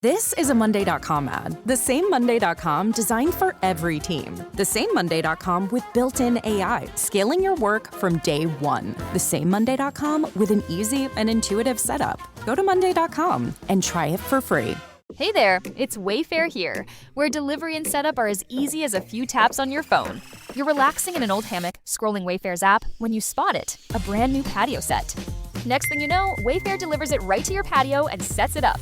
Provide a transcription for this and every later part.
This is a Monday.com ad. The same Monday.com designed for every team. The same Monday.com with built-in AI, scaling your work from day one. The same Monday.com with an easy and intuitive setup. Go to Monday.com and try it for free. Hey there, it's Wayfair here, where delivery and setup are as easy as a few taps on your phone. You're relaxing in an old hammock, scrolling Wayfair's app, when you spot it, a brand new patio set. Next thing you know, Wayfair delivers it right to your patio and sets it up.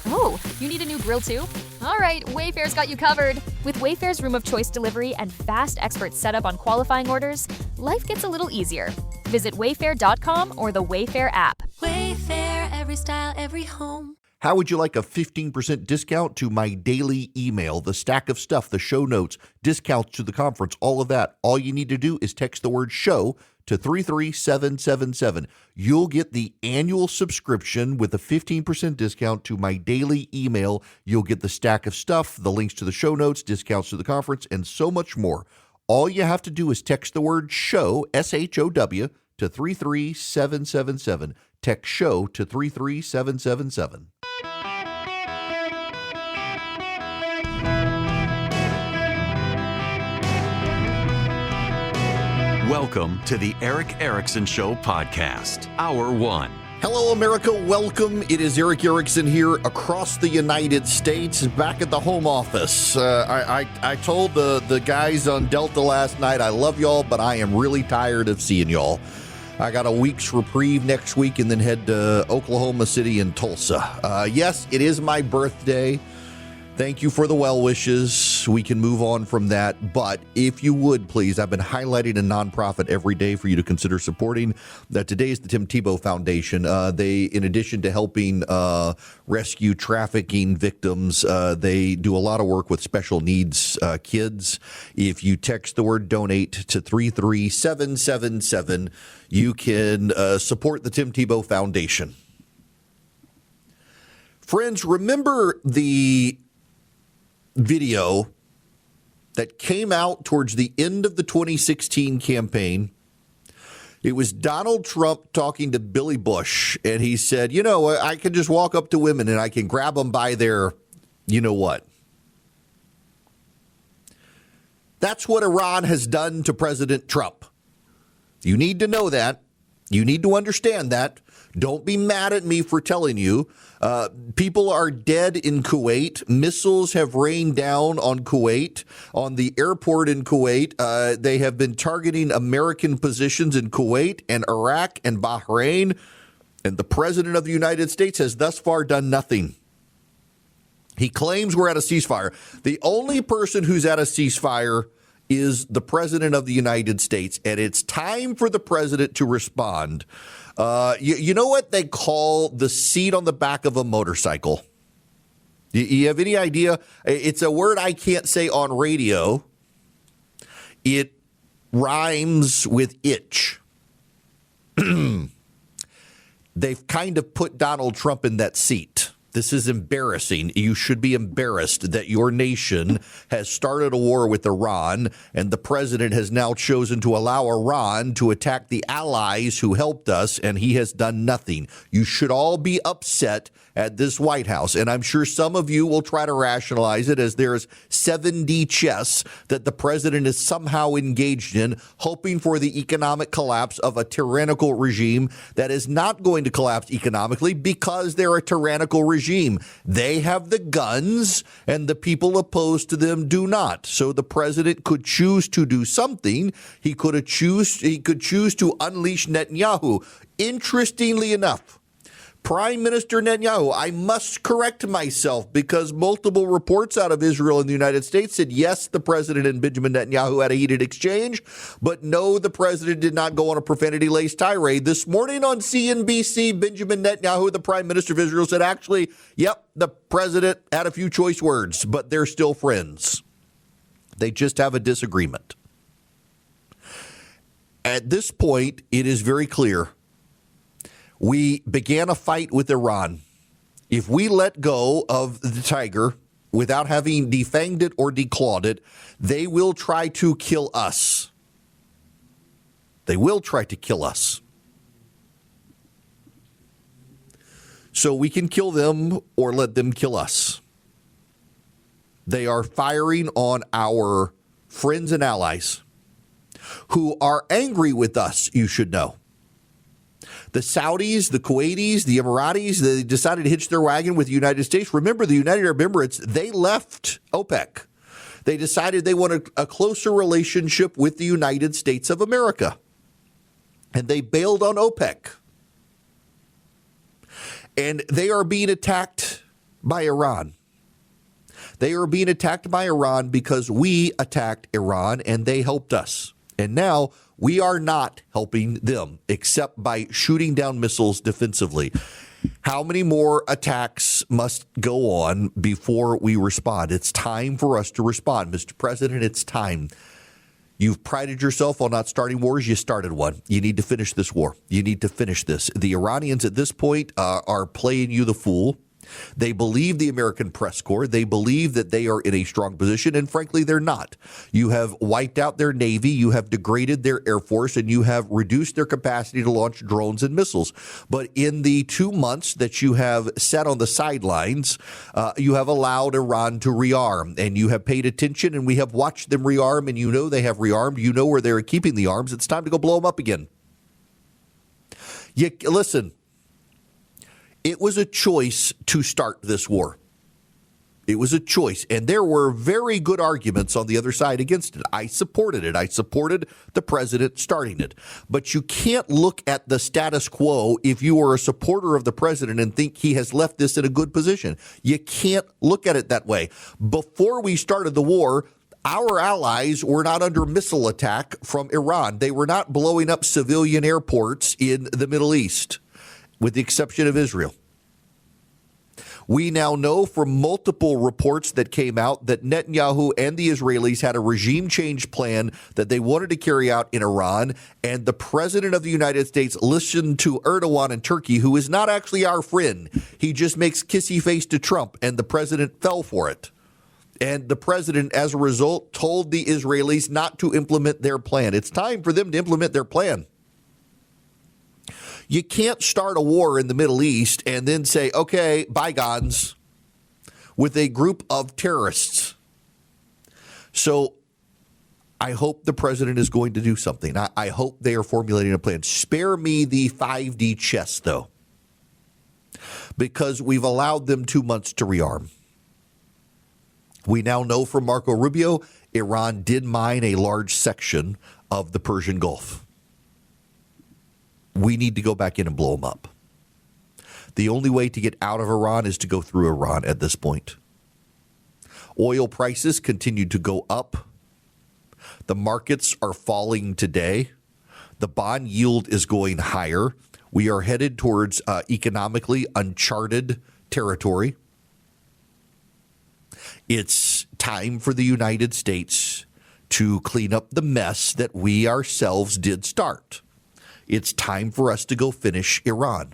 Oh, you need a new grill too? All right, Wayfair's got you covered. With Wayfair's Room of Choice delivery and fast expert setup on qualifying orders, life gets a little easier. Visit wayfair.com or the Wayfair app. Wayfair, every style, every home. How would you like a 15% discount to my daily email, the stack of stuff, the show notes, discounts to the conference, all of that? All you need to do is text the word show to 33777. You'll get the annual subscription with a 15% discount to my daily email. You'll get the stack of stuff, the links to the show notes, discounts to the conference, and so much more. All you have to do is text the word show, S-H-O-W, to 33777. Text show to 33777. Welcome to the Eric Erickson Show podcast, Hour 1. Hello, America. Welcome. It is Eric Erickson here across the United States, back at the home office. I told the guys on Delta last night, I love y'all, but I am really tired of seeing y'all. I got a week's reprieve next week and then head to Oklahoma City and Tulsa. Yes, it is my birthday. Thank you for the well wishes. We can move on from that. But if you would, please, I've been highlighting a nonprofit every day for you to consider supporting. Today is the Tim Tebow Foundation. They, in addition to helping rescue trafficking victims, they do a lot of work with special needs kids. If you text the word donate to 33777, you can support the Tim Tebow Foundation. Friends, remember the video that came out towards the end of the 2016 campaign? It was Donald Trump talking to Billy Bush, and he said, you know, I can just walk up to women and I can grab them by their, you know what. That's what Iran has done to President Trump. You need to know that. You need to understand that. Don't be mad at me for telling you. People are dead in Kuwait. Missiles have rained down on Kuwait, on the airport in Kuwait. They have been targeting American positions in Kuwait and Iraq and Bahrain. And the president of the United States has thus far done nothing. He claims we're at a ceasefire. The only person who's at a ceasefire is the president of the United States. And it's time for the president to respond. You know what they call the seat on the back of a motorcycle? You have any idea? It's a word I can't say on radio. It rhymes with itch. They've kind of put Donald Trump in that seat. This is embarrassing. You should be embarrassed that your nation has started a war with Iran, and the president has now chosen to allow Iran to attack the allies who helped us, and he has done nothing. You should all be upset at this White House, and I'm sure some of you will try to rationalize it as there's 7D chess that the president is somehow engaged in, hoping for the economic collapse of a tyrannical regime that is not going to collapse economically because they're a tyrannical regime. They have the guns, and the people opposed to them do not. So the president could choose to do something. He could choose to unleash Netanyahu. Interestingly enough, Prime Minister Netanyahu, I must correct myself because multiple reports out of Israel and the United States said, yes, the president and Benjamin Netanyahu had a heated exchange, but no, the president did not go on a profanity-laced tirade. This morning on CNBC, Benjamin Netanyahu, the Prime Minister of Israel, said, actually, yep, the president had a few choice words, but they're still friends. They just have a disagreement. At this point, it is very clear. We began a fight with Iran. If we let go of the tiger without having defanged it or declawed it, they will try to kill us. They will try to kill us. so we can kill them or let them kill us. They are firing on our friends and allies who are angry with us, you should know. The Saudis, the Kuwaitis, the Emiratis, they decided to hitch their wagon with the United States. Remember, the United Arab Emirates, they left OPEC. They decided they wanted a closer relationship with the United States of America. And they bailed on OPEC. And they are being attacked by Iran. They are being attacked by Iran because we attacked Iran and they helped us. And now we are not helping them except by shooting down missiles defensively. How many more attacks must go on before we respond? It's time for us to respond. Mr. President, it's time. You've prided yourself on not starting wars. You started one. You need to finish this war. You need to finish this. The Iranians at this point are playing you the fool. They believe the American press corps. They believe that they are in a strong position, and frankly, they're not. You have wiped out their Navy, you have degraded their Air Force, and you have reduced their capacity to launch drones and missiles. But in the 2 months that you have sat on the sidelines, you have allowed Iran to rearm, and you have paid attention, and we have watched them rearm, and you know they have rearmed. You know where they're keeping the arms. It's time to go blow them up again. Listen. It was a choice to start this war. It was a choice. And there were very good arguments on the other side against it. I supported it. I supported the president starting it. But you can't look at the status quo if you are a supporter of the president and think he has left this in a good position. You can't look at it that way. Before we started the war, our allies were not under missile attack from Iran. They were not blowing up civilian airports in the Middle East, with the exception of Israel. We now know from multiple reports that came out that Netanyahu and the Israelis had a regime change plan that they wanted to carry out in Iran, and the president of the United States listened to Erdogan in Turkey, who is not actually our friend. He just makes kissy face to Trump, and the president fell for it. And the president, as a result, told the Israelis not to implement their plan. It's time for them to implement their plan. You can't start a war in the Middle East and then say, okay, bygones, with a group of terrorists. So I hope the president is going to do something. I hope they are formulating a plan. Spare me the 5D chess, though, because we've allowed them 2 months to rearm. We now know from Marco Rubio, Iran did mine a large section of the Persian Gulf. We need to go back in and blow them up. The only way to get out of Iran is to go through Iran at this point. Oil prices continue to go up. The markets are falling today. The bond yield is going higher. We are headed towards economically uncharted territory. It's time for the United States to clean up the mess that we ourselves did start. It's time for us to go finish Iran.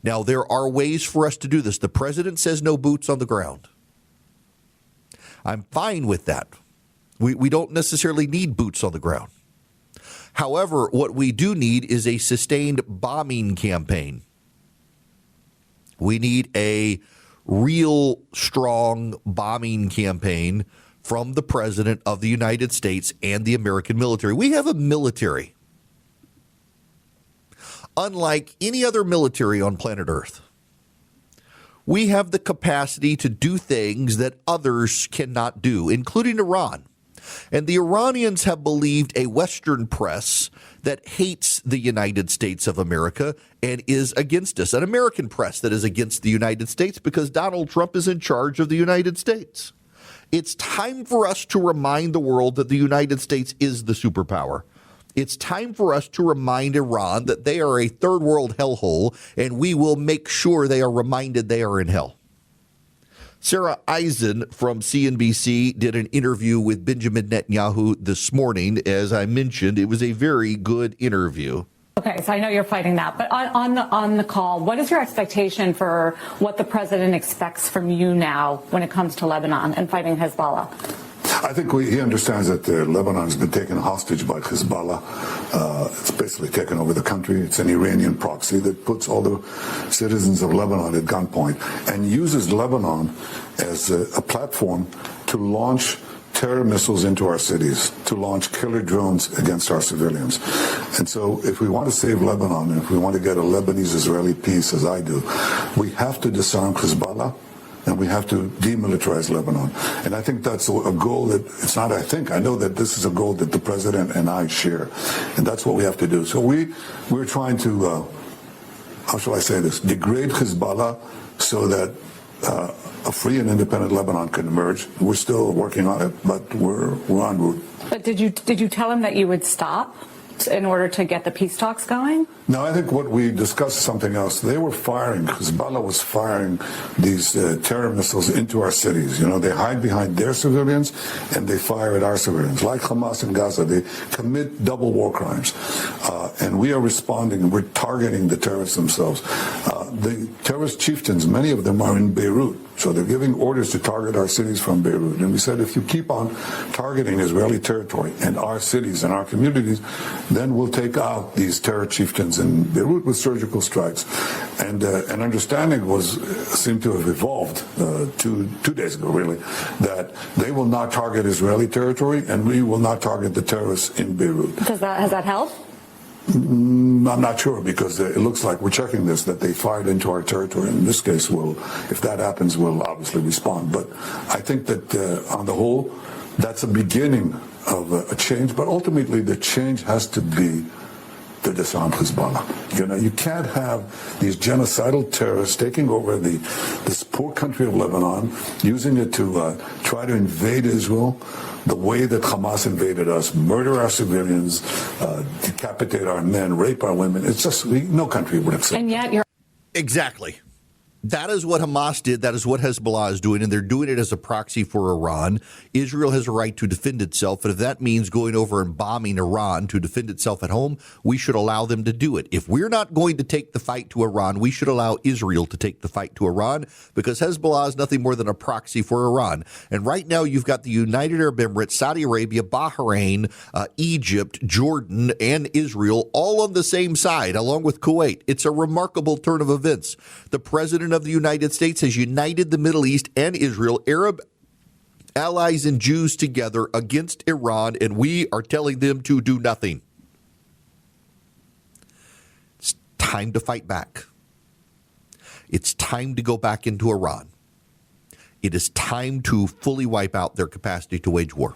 Now, there are ways for us to do this. The president says no boots on the ground. I'm fine with that. We don't necessarily need boots on the ground. However, what we do need is a sustained bombing campaign. We need a real strong bombing campaign from the president of the United States and the American military. We have a military unlike any other military on planet Earth. We have the capacity to do things that others cannot do, including Iran. And the Iranians have believed a Western press that hates the United States of America and is against us, an American press that is against the United States because Donald Trump is in charge of the United States. It's time for us to remind the world that the United States is the superpower. It's time for us to remind Iran that they are a third world hellhole, and we will make sure they are reminded they are in hell. Sarah Eisen from CNBC did an interview with Benjamin Netanyahu this morning. As I mentioned, it was a very good interview. Okay, so I know you're fighting that, but on the call, what is your expectation for what the president expects from you now when it comes to Lebanon and fighting Hezbollah? I think he understands that Lebanon has been taken hostage by Hezbollah. It's basically taken over the country. It's an Iranian proxy that puts all the citizens of Lebanon at gunpoint and uses Lebanon as a platform to launch terror missiles into our cities, to launch killer drones against our civilians. And so if we want to save Lebanon, and if we want to get a Lebanese-Israeli peace, as I do, we have to disarm Hezbollah, and we have to demilitarize Lebanon. And I think that's a goal that, it's not I think, I know that this is a goal that the president and I share. And that's what we have to do. So we're trying to, how shall I say this, degrade Hezbollah so that a free and independent Lebanon can emerge. We're still working on it, but we're en route. But did you tell him that you would stop in order to get the peace talks going? No, I think what we discussed is something else. They were firing, Hezbollah was firing these terror missiles into our cities. You know, they hide behind their civilians and they fire at our civilians. Like Hamas in Gaza, they commit double war crimes. And we are responding and we're targeting the terrorists themselves. The terrorist chieftains, many of them are in Beirut. So they're giving orders to target our cities from Beirut. And we said, if you keep on targeting Israeli territory and our cities and our communities, then we'll take out these terror chieftains in Beirut with surgical strikes. And an understanding seemed to have evolved 2 days ago, really, that they will not target Israeli territory and we will not target the terrorists in Beirut. Has that helped? I'm not sure, because it looks like we're checking this, that they fired into our territory. In this case, if that happens, we'll obviously respond. But I think that on the whole, that's a beginning of a change. But ultimately, the change has to be to disarm Hezbollah. You know, you can't have these genocidal terrorists taking over this poor country of Lebanon, using it to try to invade Israel the way that Hamas invaded us, murder our civilians, decapitate our men, rape our women. It's just, no country would accept. And yet you're... Exactly. That is what Hamas did. That is what Hezbollah is doing, and they're doing it as a proxy for Iran. Israel has a right to defend itself, and if that means going over and bombing Iran to defend itself at home, we should allow them to do it. If we're not going to take the fight to Iran, we should allow Israel to take the fight to Iran, because Hezbollah is nothing more than a proxy for Iran. And right now you've got the United Arab Emirates, Saudi Arabia, Bahrain, Egypt, Jordan, and Israel all on the same side, along with Kuwait. It's a remarkable turn of events. The president of the United States has united the Middle East and Israel, Arab allies and Jews together against Iran, and we are telling them to do nothing. It's time to fight back. It's time to go back into Iran. It is time to fully wipe out their capacity to wage war.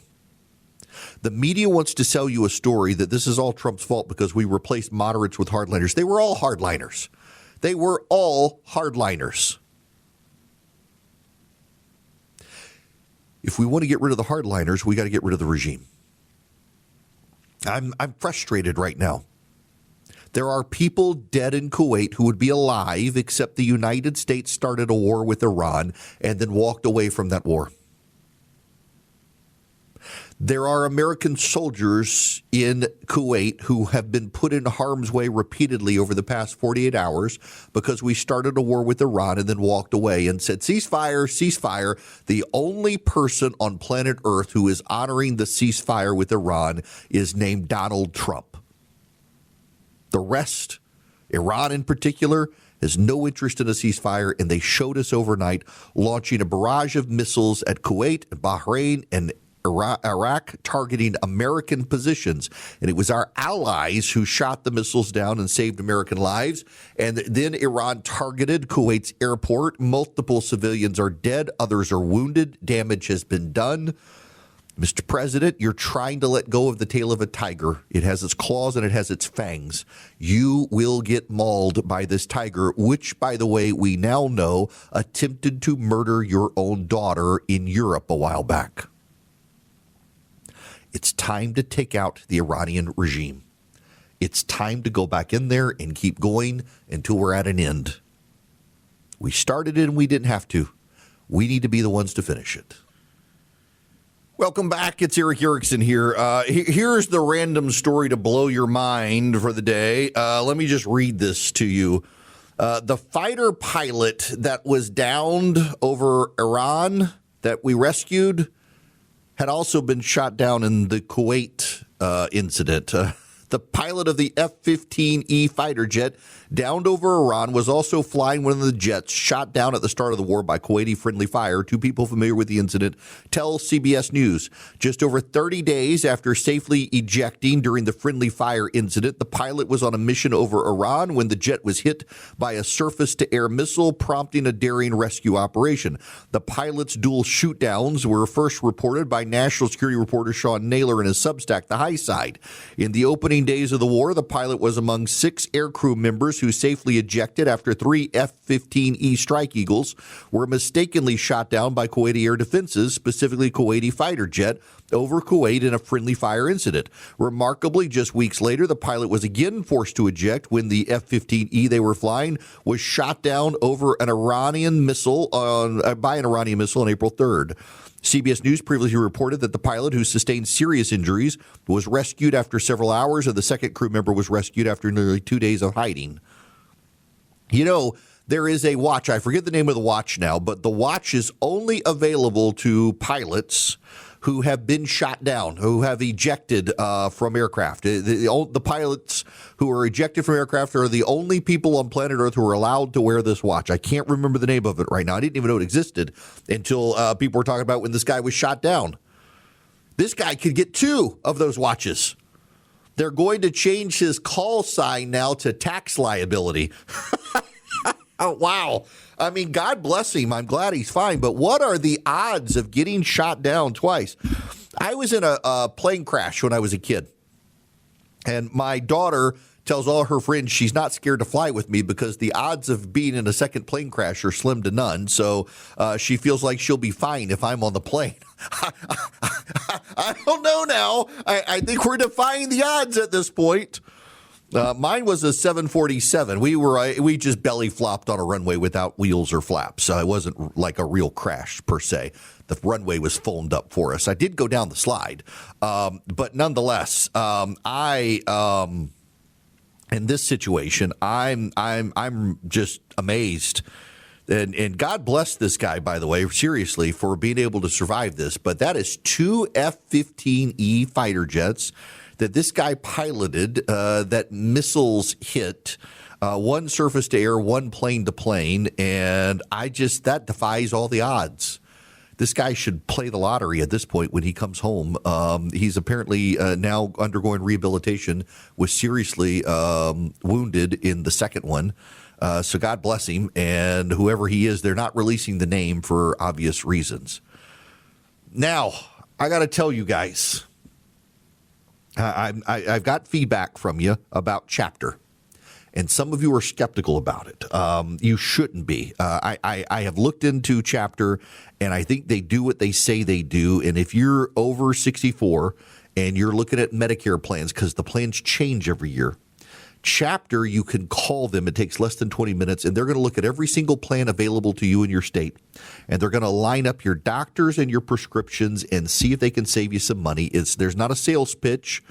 The media wants to sell you a story that this is all Trump's fault because we replaced moderates with hardliners. They were all hardliners. They were all hardliners. If we want to get rid of the hardliners, we got to get rid of the regime. I'm frustrated right now. There are people dead in Kuwait who would be alive, except the United States started a war with Iran and then walked away from that war. There are American soldiers in Kuwait who have been put in harm's way repeatedly over the past 48 hours because we started a war with Iran and then walked away and said, ceasefire, ceasefire. The only person on planet Earth who is honoring the ceasefire with Iran is named Donald Trump. The rest, Iran in particular, has no interest in a ceasefire, and they showed us overnight launching a barrage of missiles at Kuwait and Bahrain and Iraq, targeting American positions. And it was our allies who shot the missiles down and saved American lives. And then Iran targeted Kuwait's airport. Multiple civilians are dead. Others are wounded. Damage has been done. Mr. President, you're trying to let go of the tail of a tiger. It has its claws and it has its fangs. You will get mauled by this tiger, which, by the way, we now know attempted to murder your own daughter in Europe a while back. It's time to take out the Iranian regime. It's time to go back in there and keep going until we're at an end. We started it and we didn't have to. We need to be the ones to finish it. Welcome back. It's Eric Erickson here. Here's the random story to blow your mind for the day. Let me just read this to you. The fighter pilot that was downed over Iran that we rescued had also been shot down in the Kuwait incident. The pilot of the F-15E fighter jet downed over Iran was also flying one of the jets shot down at the start of the war by Kuwaiti friendly fire. Two people familiar with the incident tell CBS News. Just over 30 days after safely ejecting during the friendly fire incident, the pilot was on a mission over Iran when the jet was hit by a surface-to-air missile, prompting a daring rescue operation. The pilot's dual shoot-downs were first reported by national security reporter Sean Naylor in his Substack, The High Side. In the opening days of the war, the pilot was among 6 aircrew members who safely ejected after 3 F-15E Strike Eagles were mistakenly shot down by Kuwaiti air defenses, specifically Kuwaiti fighter jet, over Kuwait in a friendly fire incident. Remarkably, just weeks later, the pilot was again forced to eject when the F-15E they were flying was shot down over an Iranian missile by an Iranian missile on April 3rd. CBS News previously reported that the pilot, who sustained serious injuries, was rescued after several hours, and the second crew member was rescued after nearly 2 days of hiding. You know, there is a watch. I forget the name of the watch now, but the watch is only available to pilots who have been shot down, who have ejected from aircraft. The pilots who are ejected from aircraft are the only people on planet Earth who are allowed to wear this watch. I can't remember the name of it right now. I didn't even know it existed until people were talking about when this guy was shot down. This guy could get 2 of those watches. They're going to change his call sign now to tax liability. Oh, wow. I mean, God bless him. I'm glad he's fine. But what are the odds of getting shot down twice? I was in a plane crash when I was a kid. And my daughter tells all her friends she's not scared to fly with me because the odds of being in a second plane crash are slim to none. So she feels like she'll be fine if I'm on the plane. I don't know now. I think we're defying the odds at this point. Mine was a 747. We just belly flopped on a runway without wheels or flaps. It wasn't like a real crash per se. The runway was foamed up for us. I did go down the slide, but nonetheless, in this situation, I'm just amazed. And God bless this guy, by the way, seriously, for being able to survive this. But that is 2 F-15E fighter jets that this guy piloted that missiles hit, one surface to air, one plane to plane. And that defies all the odds. This guy should play the lottery at this point when he comes home. He's apparently now undergoing rehabilitation, was seriously wounded in the second one. So God bless him. And whoever he is, they're not releasing the name for obvious reasons. Now, I got to tell you guys, I've got feedback from you about Chapter, and some of you are skeptical about it. You shouldn't be. I have looked into Chapter, and I think they do what they say they do. And if you're over 64 and you're looking at Medicare plans, because the plans change every year, Chapter, you can call them. It takes less than 20 minutes, and they're going to look at every single plan available to you in your state. And they're going to line up your doctors and your prescriptions and see if they can save you some money. There's not a sales pitch.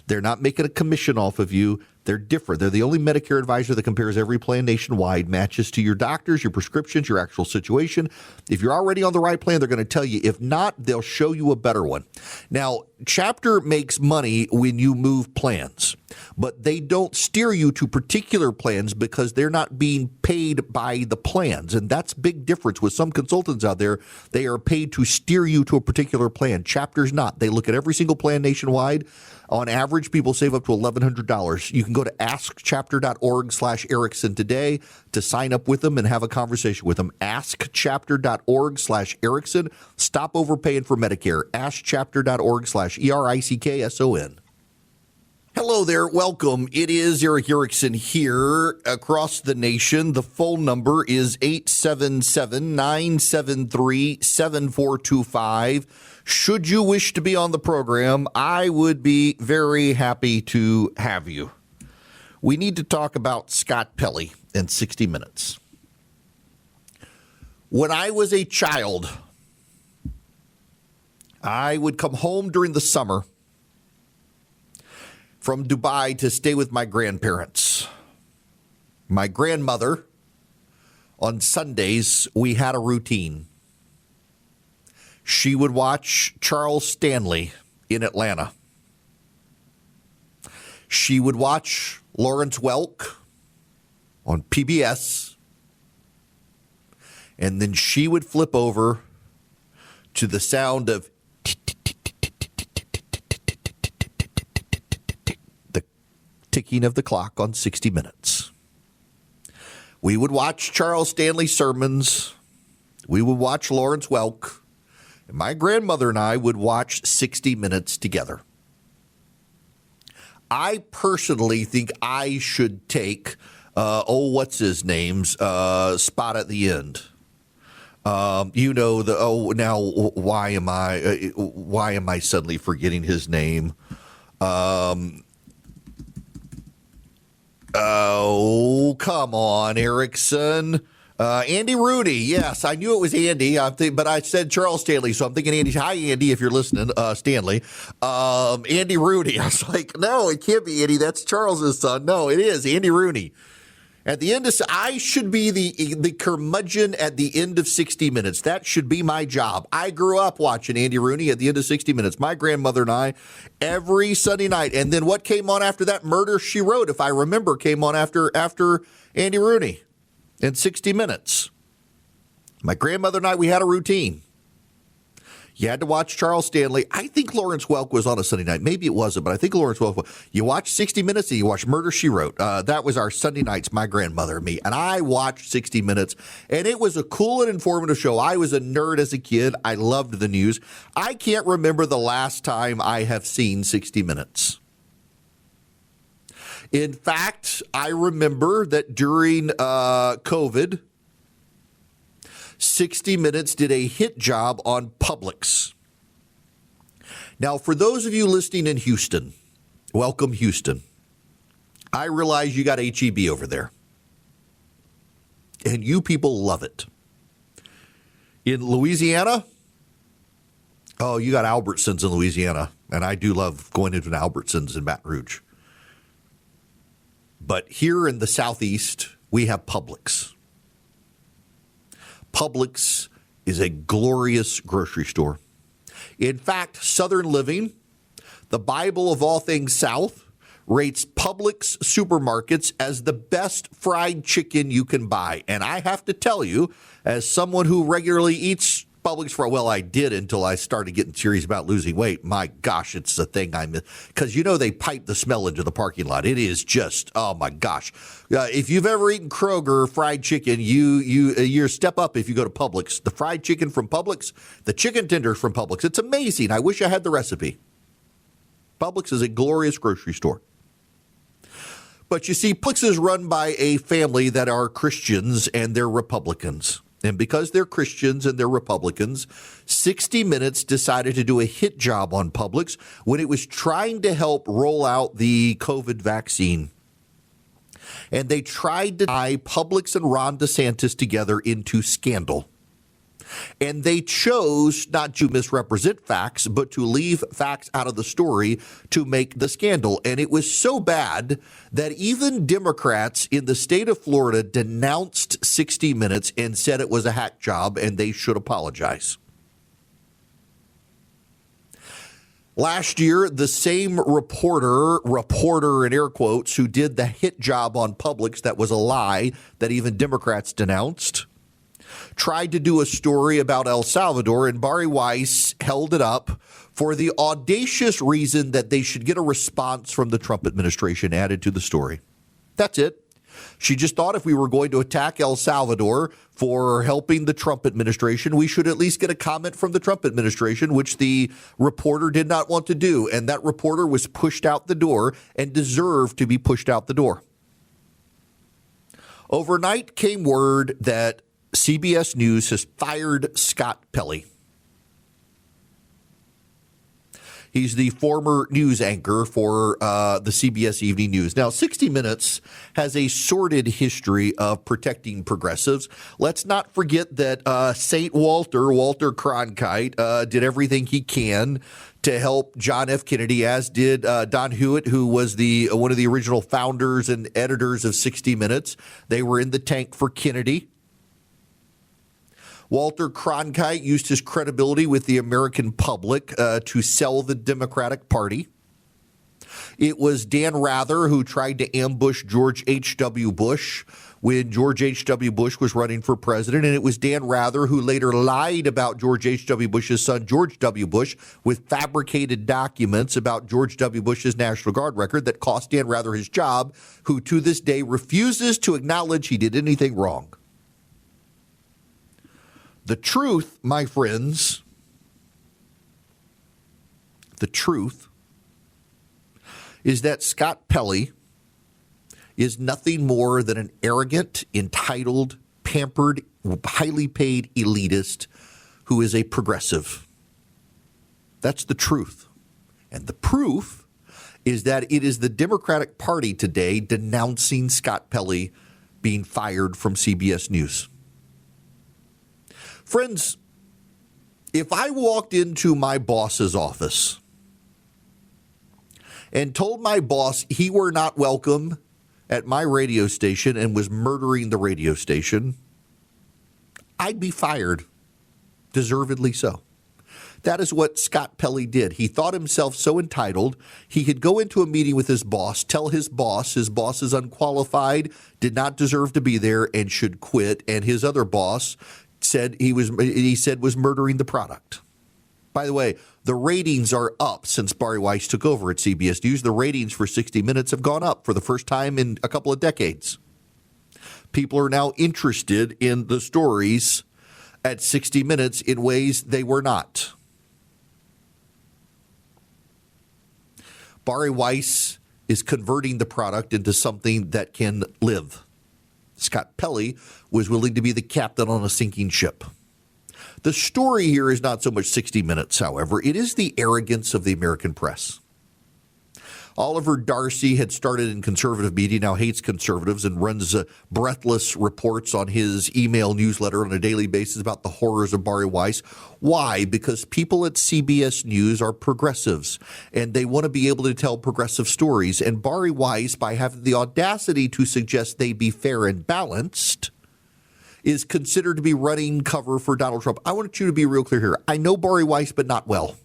They're not making a commission off of you. They're different. They're the only Medicare advisor that compares every plan nationwide, matches to your doctors, your prescriptions, your actual situation. If you're already on the right plan, they're going to tell you. If not, they'll show you a better one. Now, Chapter makes money when you move plans, but they don't steer you to particular plans because they're not being paid by the plans. And that's a big difference with some consultants out there. They are paid to steer you to a particular plan. Chapter's not. They look at every single plan nationwide. On average, people save up to $1,100. You can go to askchapter.org/Erickson today to sign up with them and have a conversation with them. Askchapter.org/Erickson. Stop overpaying for Medicare. Askchapter.org/ERICKSON. Hello there. Welcome. It is Eric Erickson here across the nation. The phone number is 877-973-7425. Should you wish to be on the program, I would be very happy to have you. We need to talk about Scott Pelley in 60 Minutes. When I was a child, I would come home during the summer from Dubai to stay with my grandparents. My grandmother, on Sundays, we had a routine. She would watch Charles Stanley in Atlanta. She would watch Lawrence Welk on PBS. And then she would flip over to the sound of the ticking of the clock on 60 Minutes. We would watch Charles Stanley sermons. We would watch Lawrence Welk. And my grandmother and I would watch 60 Minutes together. I personally think I should take, what's his name's spot at the end. Why am I suddenly forgetting his name? Come on, Erickson. Andy Rooney. Yes, I knew it was Andy, but I said Charles Stanley, so I'm thinking Andy. Hi, Andy, if you're listening, Stanley. Andy Rooney. I was like, no, it can't be Andy. That's Charles's son. No, it is Andy Rooney. At the end of, I should be the curmudgeon at the end of 60 Minutes. That should be my job. I grew up watching Andy Rooney at the end of 60 Minutes. My grandmother and I, every Sunday night. And then what came on after that? Murder, She Wrote, if I remember, came on after Andy Rooney in 60 Minutes. My grandmother and I, we had a routine. You had to watch Charles Stanley. I think Lawrence Welk was on a Sunday night. Maybe it wasn't, but I think Lawrence Welk was. You watch 60 Minutes and you watch Murder, She Wrote. That was our Sunday nights, my grandmother and me. And I watched 60 Minutes, and it was a cool and informative show. I was a nerd as a kid. I loved the news. I can't remember the last time I have seen 60 Minutes. In fact, I remember that during COVID, 60 Minutes did a hit job on Publix. Now, for those of you listening in Houston, welcome, Houston. I realize you got H-E-B over there, and you people love it. In Louisiana, you got Albertsons in Louisiana, and I do love going into an Albertsons in Baton Rouge. But here in the Southeast, we have Publix. Publix is a glorious grocery store. In fact, Southern Living, the Bible of all things South, rates Publix supermarkets as the best fried chicken you can buy. And I have to tell you, as someone who regularly eats Publix I did until I started getting serious about losing weight. My gosh, it's the thing I miss. Because, they pipe the smell into the parking lot. It is just, oh, my gosh. If you've ever eaten Kroger fried chicken, you're step up if you go to Publix. The fried chicken from Publix, the chicken tenders from Publix. It's amazing. I wish I had the recipe. Publix is a glorious grocery store. But you see, Publix is run by a family that are Christians and they're Republicans. And because they're Christians and they're Republicans, 60 Minutes decided to do a hit job on Publix when it was trying to help roll out the COVID vaccine. And they tried to tie Publix and Ron DeSantis together into scandal. And they chose not to misrepresent facts, but to leave facts out of the story to make the scandal. And it was so bad that even Democrats in the state of Florida denounced 60 Minutes and said it was a hack job and they should apologize. Last year, the same reporter in air quotes, who did the hit job on Publix that was a lie that even Democrats denounced, tried to do a story about El Salvador, and Bari Weiss held it up for the audacious reason that they should get a response from the Trump administration added to the story. That's it. She just thought if we were going to attack El Salvador for helping the Trump administration, we should at least get a comment from the Trump administration, which the reporter did not want to do. And that reporter was pushed out the door and deserved to be pushed out the door. Overnight came word that CBS News has fired Scott Pelley. He's the former news anchor for the CBS Evening News. Now, 60 Minutes has a sordid history of protecting progressives. Let's not forget that St. Walter Cronkite, did everything he can to help John F. Kennedy, as did Don Hewitt, who was one of the original founders and editors of 60 Minutes. They were in the tank for Kennedy. Walter Cronkite used his credibility with the American public to sell the Democratic Party. It was Dan Rather who tried to ambush George H.W. Bush when George H.W. Bush was running for president. And it was Dan Rather who later lied about George H.W. Bush's son, George W. Bush, with fabricated documents about George W. Bush's National Guard record that cost Dan Rather his job, who to this day refuses to acknowledge he did anything wrong. The truth, my friends, the truth is that Scott Pelley is nothing more than an arrogant, entitled, pampered, highly paid elitist who is a progressive. That's the truth. And the proof is that it is the Democratic Party today denouncing Scott Pelley being fired from CBS News. Friends, if I walked into my boss's office and told my boss he were not welcome at my radio station and was murdering the radio station, I'd be fired, deservedly so. That is what Scott Pelley did. He thought himself so entitled, he could go into a meeting with his boss, tell his boss is unqualified, did not deserve to be there, and should quit, and his other boss said was murdering the product. By the way, the ratings are up since Bari Weiss took over at CBS News. The ratings for 60 Minutes have gone up for the first time in a couple of decades. People are now interested in the stories at 60 Minutes in ways they were not. Bari Weiss is converting the product into something that can live. Scott Pelley was willing to be the captain on a sinking ship. The story here is not so much 60 Minutes, however. It is the arrogance of the American press. Oliver Darcy had started in conservative media, now hates conservatives, and runs breathless reports on his email newsletter on a daily basis about the horrors of Bari Weiss. Why? Because people at CBS News are progressives, and they want to be able to tell progressive stories. And Bari Weiss, by having the audacity to suggest they be fair and balanced, is considered to be running cover for Donald Trump. I want you to be real clear here. I know Bari Weiss, but not well.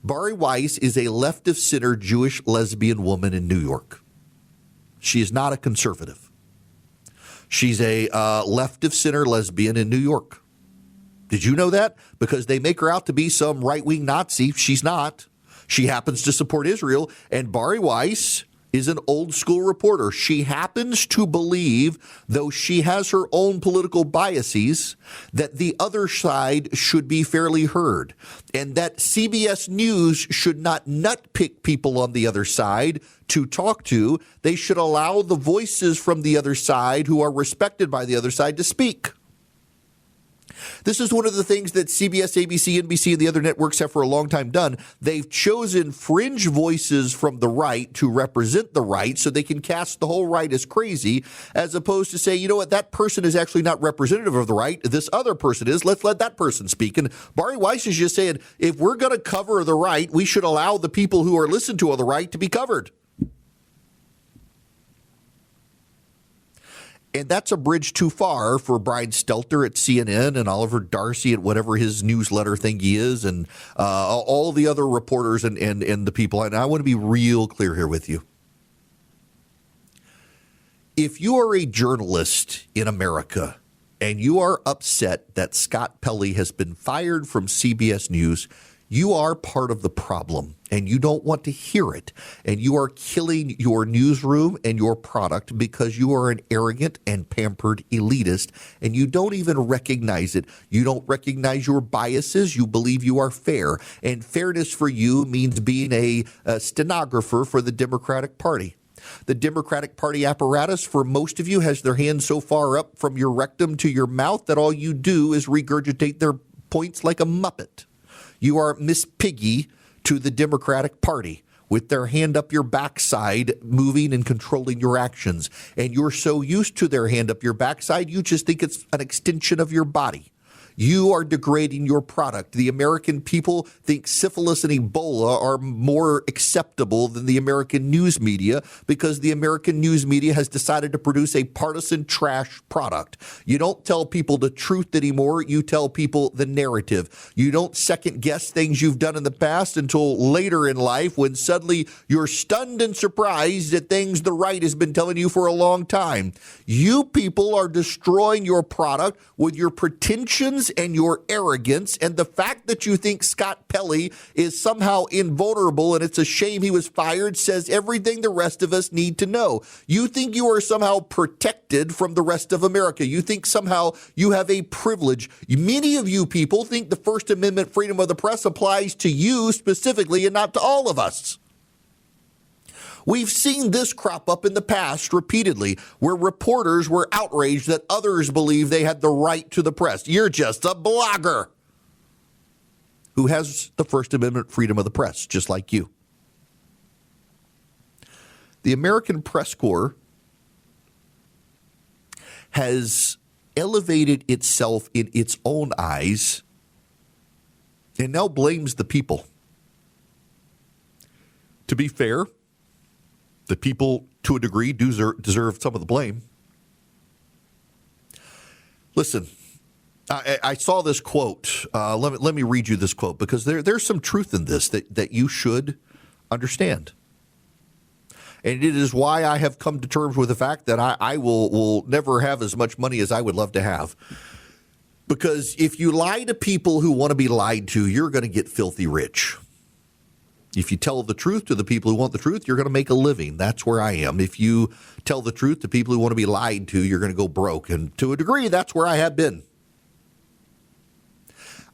Bari Weiss is a left-of-center Jewish lesbian woman in New York. She is not a conservative. She's a left-of-center lesbian in New York. Did you know that? Because they make her out to be some right-wing Nazi. She's not. She happens to support Israel. And Bari Weiss is an old-school reporter. She happens to believe, though she has her own political biases, that the other side should be fairly heard and that CBS News should not nutpick people on the other side to talk to. They should allow the voices from the other side who are respected by the other side to speak. This is one of the things that CBS, ABC, NBC, and the other networks have for a long time done. They've chosen fringe voices from the right to represent the right so they can cast the whole right as crazy, as opposed to say, you know what, that person is actually not representative of the right. This other person is. Let's let that person speak. And Bari Weiss is just saying, if we're going to cover the right, we should allow the people who are listened to on the right to be covered. And that's a bridge too far for Brian Stelter at CNN and Oliver Darcy at whatever his newsletter thingy is, and all the other reporters and the people. And I want to be real clear here with you. If you are a journalist in America and you are upset that Scott Pelley has been fired from CBS News, you are part of the problem, and you don't want to hear it. And you are killing your newsroom and your product because you are an arrogant and pampered elitist, and you don't even recognize it. You don't recognize your biases. You believe you are fair. And fairness for you means being a stenographer for the Democratic Party. The Democratic Party apparatus, for most of you, has their hands so far up from your rectum to your mouth that all you do is regurgitate their points like a Muppet. You are Miss Piggy to the Democratic Party with their hand up your backside, moving and controlling your actions. And you're so used to their hand up your backside, you just think it's an extension of your body. You are degrading your product. The American people think syphilis and Ebola are more acceptable than the American news media because the American news media has decided to produce a partisan trash product. You don't tell people the truth anymore. You tell people the narrative. You don't second guess things you've done in the past until later in life when suddenly you're stunned and surprised at things the right has been telling you for a long time. You people are destroying your product with your pretensions and your arrogance, and the fact that you think Scott Pelley is somehow invulnerable and it's a shame he was fired says everything the rest of us need to know. You think you are somehow protected from the rest of America. You think somehow you have a privilege. Many of you people think the First Amendment freedom of the press applies to you specifically and not to all of us. We've seen this crop up in the past repeatedly, where reporters were outraged that others believe they had the right to the press. You're just a blogger who has the First Amendment freedom of the press, just like you. The American Press Corps has elevated itself in its own eyes and now blames the people. To be fair, the people, to a degree, deserve some of the blame. Listen, I saw this quote. Let me read you this quote because there's some truth in this that you should understand. And it is why I have come to terms with the fact that I will never have as much money as I would love to have. Because if you lie to people who want to be lied to, you're going to get filthy rich. If you tell the truth to the people who want the truth, you're going to make a living. That's where I am. If you tell the truth to people who want to be lied to, you're going to go broke. And to a degree, that's where I have been.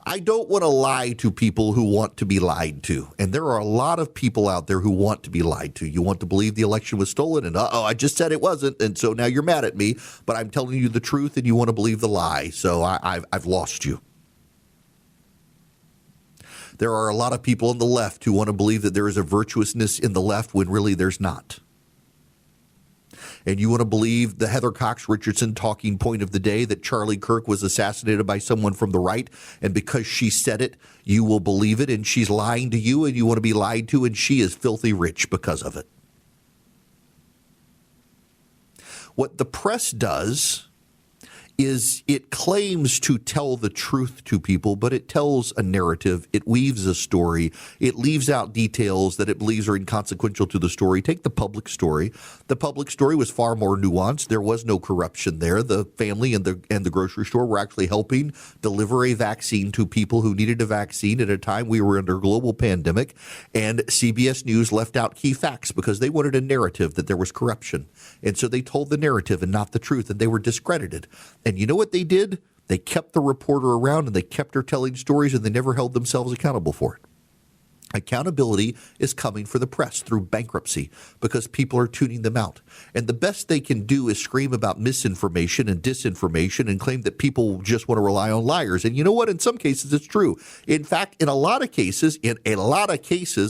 I don't want to lie to people who want to be lied to. And there are a lot of people out there who want to be lied to. You want to believe the election was stolen, and I just said it wasn't, and so now you're mad at me. But I'm telling you the truth, and you want to believe the lie. So I've lost you. There are a lot of people on the left who want to believe that there is a virtuousness in the left when really there's not. And you want to believe the Heather Cox Richardson talking point of the day that Charlie Kirk was assassinated by someone from the right, and because she said it, you will believe it, and she's lying to you, and you want to be lied to, and she is filthy rich because of it. What the press does is it claims to tell the truth to people, but it tells a narrative. It weaves a story. It leaves out details that it believes are inconsequential to the story. Take the public story. The public story was far more nuanced. There was no corruption there. The family and the grocery store were actually helping deliver a vaccine to people who needed a vaccine at a time we were under a global pandemic. And CBS News left out key facts because they wanted a narrative that there was corruption. And so they told the narrative and not the truth, and they were discredited. And you know what they did? They kept the reporter around and they kept her telling stories, and they never held themselves accountable for it. Accountability is coming for the press through bankruptcy because people are tuning them out. And the best they can do is scream about misinformation and disinformation and claim that people just want to rely on liars. And you know what? In some cases, it's true. In fact, in a lot of cases,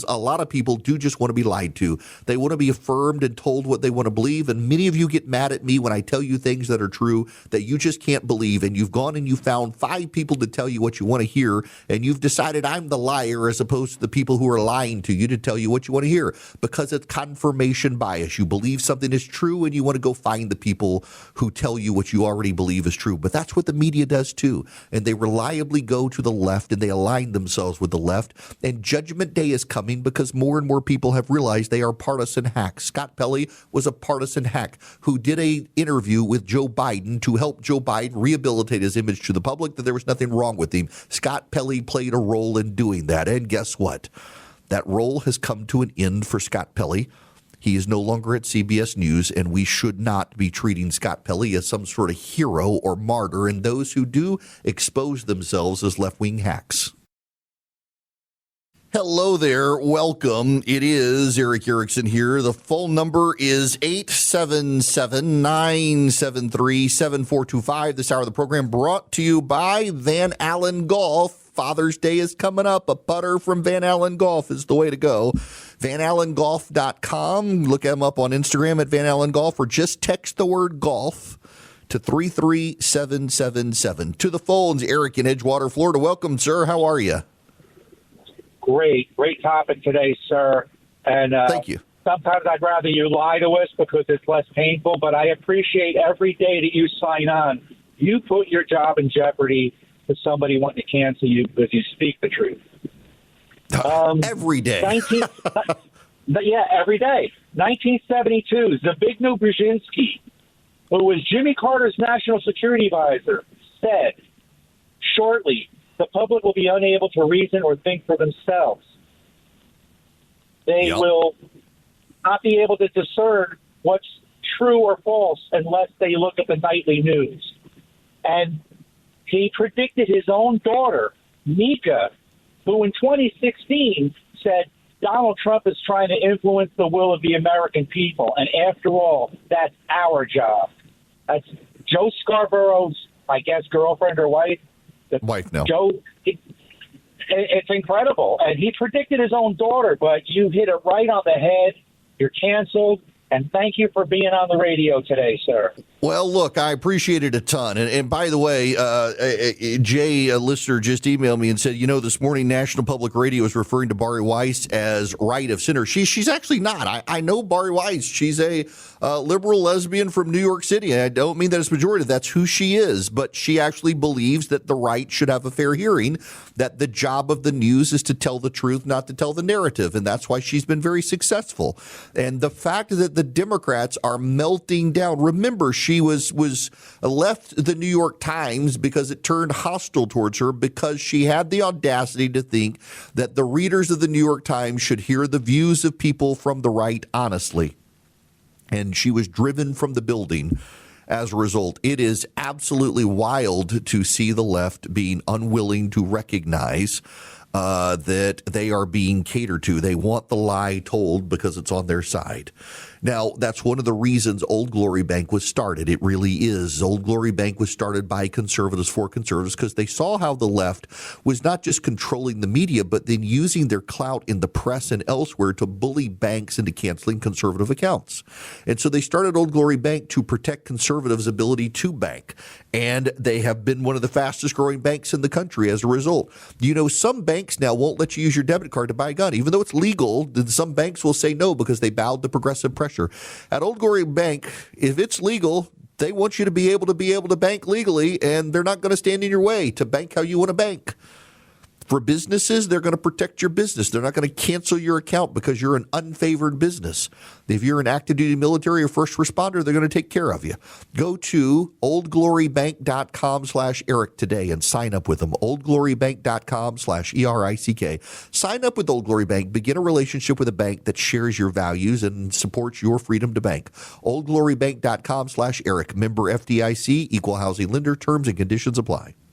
a lot of people do just want to be lied to. They want to be affirmed and told what they want to believe. And many of you get mad at me when I tell you things that are true that you just can't believe. And you've gone and you found 5 people to tell you what you want to hear. And you've decided I'm the liar as opposed to the people who are lying to you to tell you what you want to hear, because it's confirmation bias. You believe something is true and you want to go find the people who tell you what you already believe is true. But that's what the media does too. And they reliably go to the left and they align themselves with the left. And Judgment Day is coming because more and more people have realized they are partisan hacks. Scott Pelley was a partisan hack who did an interview with Joe Biden to help Joe Biden rehabilitate his image to the public that there was nothing wrong with him. Scott Pelley played a role in doing that. And guess what? That role has come to an end for Scott Pelley. He is no longer at CBS News, and we should not be treating Scott Pelley as some sort of hero or martyr, and those who do expose themselves as left-wing hacks. Hello there. Welcome. It is Eric Erickson here. The phone number is 877-973-7425. This hour of the program brought to you by Van Allen Golf. Father's Day is coming up. A putter from Van Allen Golf is the way to go. VanAllenGolf.com. Look them up on Instagram at Van Allen Golf, or just text the word golf to 33777. To the phones, Eric in Edgewater, Florida. Welcome, sir. How are you? Great topic today, sir. And thank you. Sometimes I'd rather you lie to us because it's less painful, but I appreciate every day that you sign on. You put your job in jeopardy to somebody wanting to cancel you because you speak the truth. Every day. Every day. 1972, Zbigniew Brzezinski, who was Jimmy Carter's national security advisor, said, shortly, the public will be unable to reason or think for themselves. They will not be able to discern what's true or false unless they look at the nightly news. And he predicted his own daughter, Mika, who in 2016 said, Donald Trump is trying to influence the will of the American people. And after all, that's our job. That's Joe Scarborough's, I guess, girlfriend or wife. Wife, no. Joe, it's incredible. And he predicted his own daughter, but you hit it right on the head. You're canceled. And thank you for being on the radio today, sir. Well, look, I appreciate it a ton. And by the way, Jay, a listener, just emailed me and said, this morning National Public Radio is referring to Bari Weiss as right of center. She's actually not. I know Bari Weiss. She's a liberal lesbian from New York City. I don't mean that as pejorative. That's who she is. But she actually believes that the right should have a fair hearing, that the job of the news is to tell the truth, not to tell the narrative. And that's why she's been very successful. And the fact that the Democrats are melting down. Remember, she was left the New York Times because it turned hostile towards her because she had the audacity to think that the readers of the New York Times should hear the views of people from the right honestly. And she was driven from the building as a result. It is absolutely wild to see the left being unwilling to recognize that they are being catered to. They want the lie told because it's on their side. Now, that's one of the reasons Old Glory Bank was started. It really is. Old Glory Bank was started by conservatives for conservatives because they saw how the left was not just controlling the media, but then using their clout in the press and elsewhere to bully banks into canceling conservative accounts. And so they started Old Glory Bank to protect conservatives' ability to bank. And they have been one of the fastest growing banks in the country as a result. Some banks now won't let you use your debit card to buy a gun. Even though it's legal, some banks will say no because they bowed to progressive pressure. At Old Glory Bank, if it's legal, they want you to be able to bank legally, and they're not going to stand in your way to bank how you want to bank. For businesses, they're going to protect your business. They're not going to cancel your account because you're an unfavored business. If you're an active duty military or first responder, they're going to take care of you. Go to oldglorybank.com/Eric today and sign up with them. oldglorybank.com/ERICK. Sign up with Old Glory Bank. Begin a relationship with a bank that shares your values and supports your freedom to bank. oldglorybank.com/Eric. Member FDIC, equal housing lender. Terms and conditions apply.